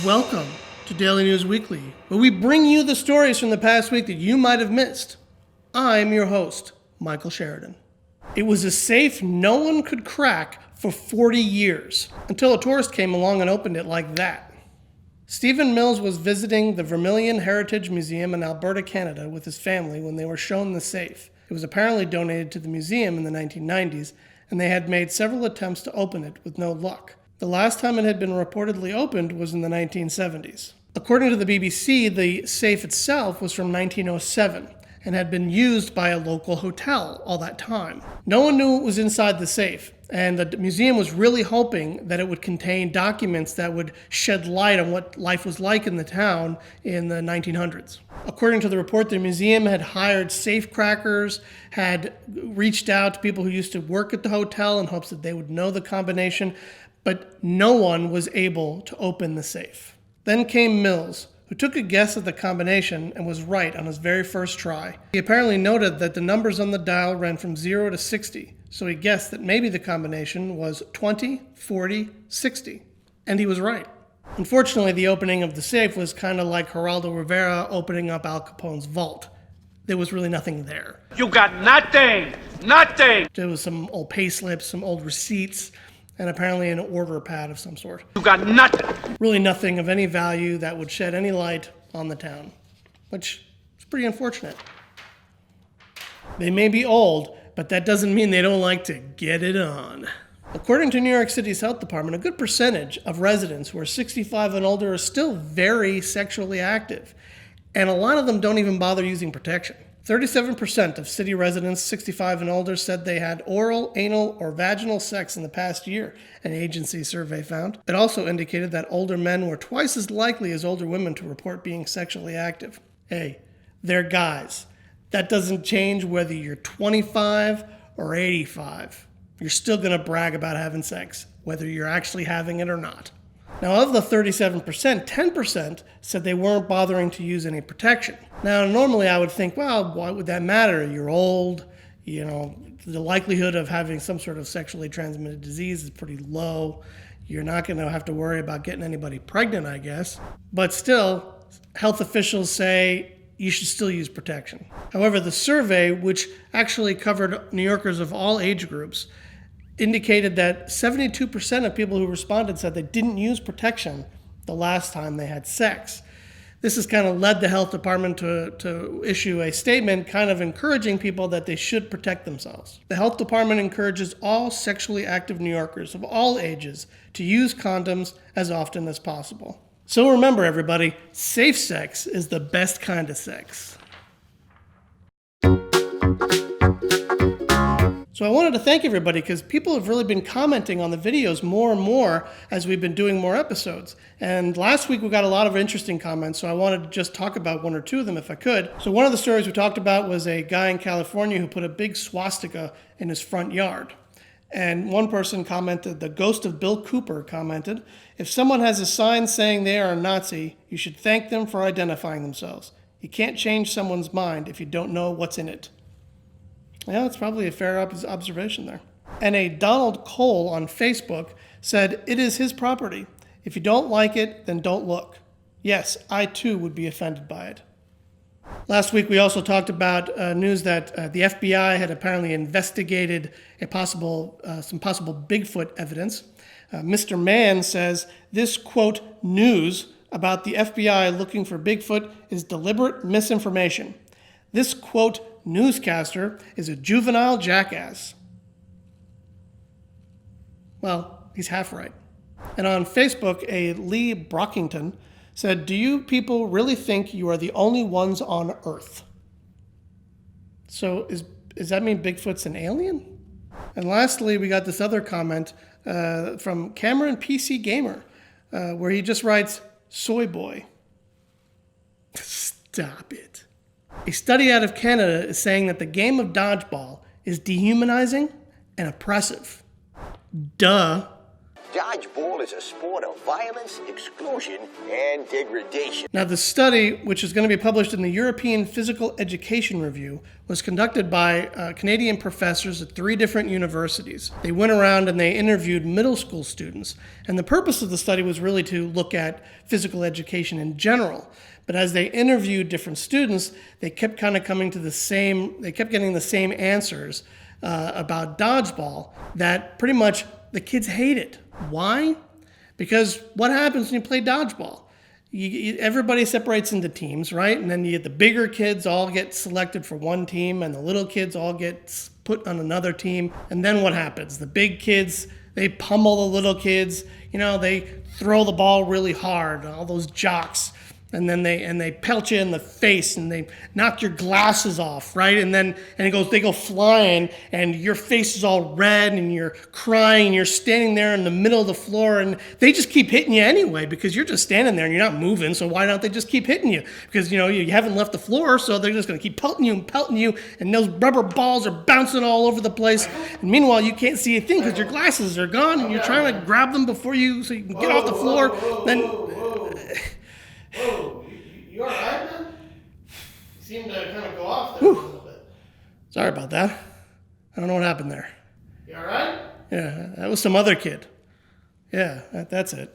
Welcome to Daily News Weekly, where we bring you the stories from the past week that you might have missed. I'm your host, Michael Sheridan. It was a safe no one could crack for 40 years, until a tourist came along and opened it like that. Stephen Mills was visiting the Vermilion Heritage Museum in Alberta, Canada with his family when they were shown the safe. It was apparently donated to the museum in the 1990s, and they had made several attempts to open it with no luck. The last time it had been reportedly opened was in the 1970s. According to the BBC, the safe itself was from 1907 and had been used by a local hotel all that time. No one knew what was inside the safe, and the museum was really hoping that it would contain documents that would shed light on what life was like in the town in the 1900s. According to the report, the museum had hired safe crackers, had reached out to people who used to work at the hotel in hopes that they would know the combination, but no one was able to open the safe. Then came Mills, who took a guess at the combination and was right on his very first try. He apparently noted that the numbers on the dial ran from 0 to 60, so he guessed that maybe the combination was 20, 40, 60. And he was right. Unfortunately, the opening of the safe was kind of like Geraldo Rivera opening up Al Capone's vault. There was really nothing there. You got nothing! Nothing! There was some old pay slips, some old receipts, and apparently an order pad of some sort. You got nothing! Really nothing of any value that would shed any light on the town, which is pretty unfortunate. They may be old, but that doesn't mean they don't like to get it on. According to New York City's health department, a good percentage of residents who are 65 and older are still very sexually active, and a lot of them don't even bother using protection. 37% of city residents 65 and older said they had oral, anal, or vaginal sex in the past year, an agency survey found. It also indicated that older men were twice as likely as older women to report being sexually active. Hey, they're guys. That doesn't change whether you're 25 or 85. You're still going to brag about having sex, whether you're actually having it or not. Now, of the 37%, 10% said they weren't bothering to use any protection. Now, normally I would think, well, why would that matter? You're old, the likelihood of having some sort of sexually transmitted disease is pretty low. You're not going to have to worry about getting anybody pregnant, I guess. But still, health officials say you should still use protection. However, the survey, which actually covered New Yorkers of all age groups, indicated that 72% of people who responded said they didn't use protection the last time they had sex. This has kind of led the health department to issue a statement kind of encouraging people that they should protect themselves. The health department encourages all sexually active New Yorkers of all ages to use condoms as often as possible. So remember, everybody, safe sex is the best kind of sex. So I wanted to thank everybody because people have really been commenting on the videos more and more as we've been doing more episodes. And last week we got a lot of interesting comments, so I wanted to just talk about one or two of them if I could. So one of the stories we talked about was a guy in California who put a big swastika in his front yard. And one person commented, the ghost of Bill Cooper commented, if someone has a sign saying they are a Nazi, you should thank them for identifying themselves. You can't change someone's mind if you don't know what's in it. Yeah, that's probably a fair observation there. And a Donald Cole on Facebook said, it is his property. If you don't like it, then don't look. Yes, I too would be offended by it. Last week we also talked about news that the FBI had apparently investigated some possible Bigfoot evidence. Mr. Mann says this, quote, news about the FBI looking for Bigfoot is deliberate misinformation. This, quote, newscaster is a juvenile jackass. Well, he's half right. And on Facebook, a Lee Brockington said, do you people really think you are the only ones on Earth? So does that mean Bigfoot's an alien? And lastly, we got this other comment from Cameron PC Gamer, where he just writes, soy boy. Stop it. A study out of Canada is saying that the game of dodgeball is dehumanizing and oppressive. Duh. Dodgeball is a sport of violence, exclusion, and degradation. Now, the study, which is going to be published in the European Physical Education Review, was conducted by Canadian professors at 3 different universities. They went around and they interviewed middle school students. And the purpose of the study was really to look at physical education in general. But as they interviewed different students, they kept kind of coming to they kept getting the same answers about dodgeball, that pretty much the kids hate it. Why? Because what happens when you play dodgeball? Everybody separates into teams, right? And then you get the bigger kids all get selected for one team, and the little kids all get put on another team. And then what happens? The big kids, they pummel the little kids. You know, they throw the ball really hard, all those jocks. And then they pelt you in the face and they knock your glasses off, right? And they go flying and your face is all red and you're crying and you're standing there in the middle of the floor, and they just keep hitting you anyway because you're just standing there and you're not moving. So why don't they just keep hitting you? Because you haven't left the floor, so they're just going to keep pelting you, and those rubber balls are bouncing all over the place. And meanwhile, you can't see a thing because your glasses are gone and you're trying to grab them so you can get off the floor. Whoa, you all right, man? You seem to kind of go off there a little bit. Sorry about that. I don't know what happened there. You all right? Yeah, that was some other kid. Yeah, that's it.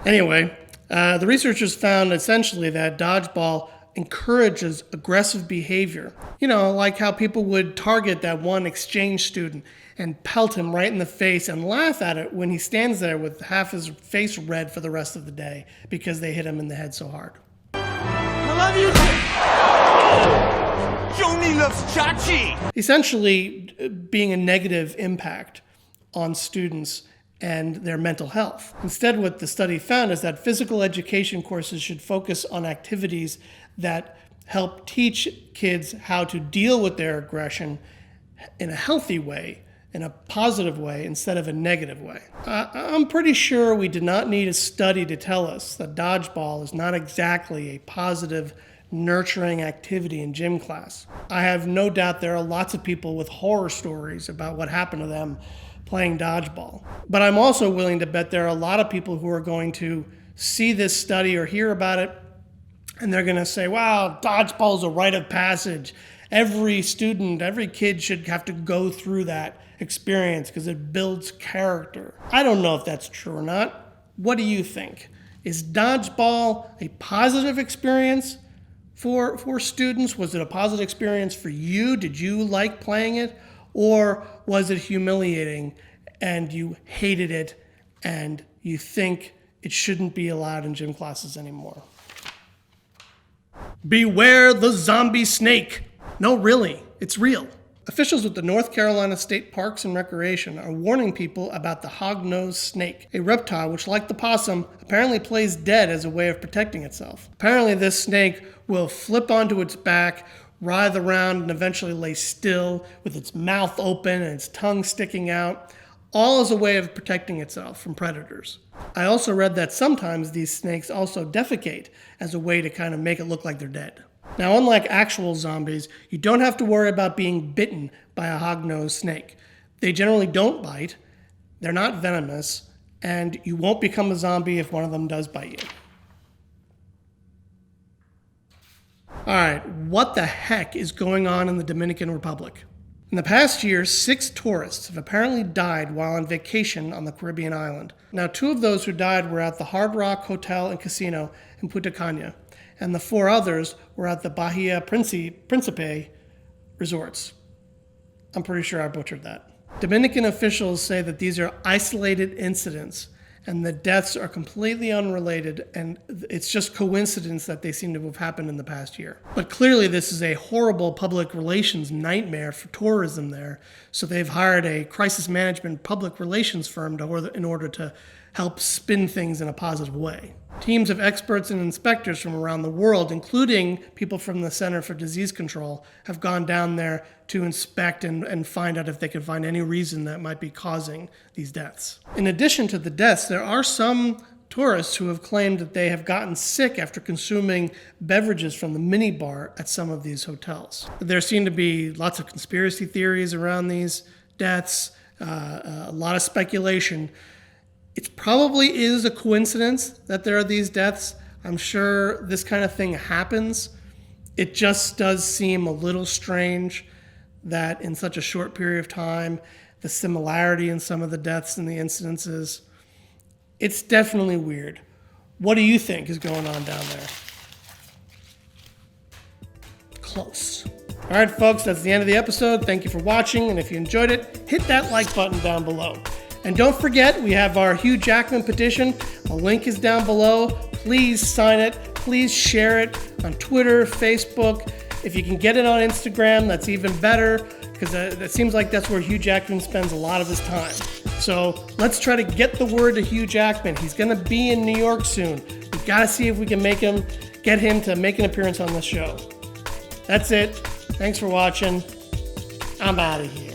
Anyway, the researchers found essentially that dodgeball encourages aggressive behavior. Like how people would target that one exchange student and pelt him right in the face and laugh at it when he stands there with half his face red for the rest of the day because they hit him in the head so hard. I love you. Joni loves Chachi. Essentially being a negative impact on students and their mental health. Instead, what the study found is that physical education courses should focus on activities that help teach kids how to deal with their aggression in a healthy way, in a positive way, instead of a negative way. I'm pretty sure we did not need a study to tell us that dodgeball is not exactly a positive, nurturing activity in gym class. I have no doubt there are lots of people with horror stories about what happened to them playing dodgeball. But I'm also willing to bet there are a lot of people who are going to see this study or hear about it, and they're going to say, wow, dodgeball is a rite of passage. Every student, every kid should have to go through that experience because it builds character. I don't know if that's true or not. What do you think? Is dodgeball a positive experience for students? Was it a positive experience for you? Did you like playing it? Or was it humiliating and you hated it and you think it shouldn't be allowed in gym classes anymore? Beware the zombie snake. No, really, it's real. Officials with the North Carolina State Parks and Recreation are warning people about the Hognose Snake, a reptile which, like the possum, apparently plays dead as a way of protecting itself. Apparently this snake will flip onto its back, writhe around, and eventually lay still with its mouth open and its tongue sticking out, all as a way of protecting itself from predators. I also read that sometimes these snakes also defecate as a way to kind of make it look like they're dead. Now, unlike actual zombies, you don't have to worry about being bitten by a hognose snake. They generally don't bite, they're not venomous, and you won't become a zombie if one of them does bite you. All right, what the heck is going on in the Dominican Republic? In the past year, 6 tourists have apparently died while on vacation on the Caribbean island. Now, 2 of those who died were at the Hard Rock Hotel and Casino in Punta Cana, and the 4 others were at the Bahia Principe resorts. I'm pretty sure I butchered that. Dominican officials say that these are isolated incidents and the deaths are completely unrelated, and it's just coincidence that they seem to have happened in the past year. But clearly this is a horrible public relations nightmare for tourism there, so they've hired a crisis management public relations firm in order to help spin things in a positive way. Teams of experts and inspectors from around the world, including people from the Center for Disease Control, have gone down there to inspect and find out if they can find any reason that might be causing these deaths. In addition to the deaths, there are some tourists who have claimed that they have gotten sick after consuming beverages from the minibar at some of these hotels. There seem to be lots of conspiracy theories around these deaths, a lot of speculation. It probably is a coincidence that there are these deaths. I'm sure this kind of thing happens. It just does seem a little strange that in such a short period of time, the similarity in some of the deaths and the incidences, it's definitely weird. What do you think is going on down there? Close. All right, folks, that's the end of the episode. Thank you for watching, and if you enjoyed it, hit that like button down below. And don't forget, we have our Hugh Jackman petition. A link is down below. Please sign it. Please share it on Twitter, Facebook. If you can get it on Instagram, that's even better, because it seems like that's where Hugh Jackman spends a lot of his time. So let's try to get the word to Hugh Jackman. He's going to be in New York soon. We've got to see if we can get him to make an appearance on this show. That's it. Thanks for watching. I'm out of here.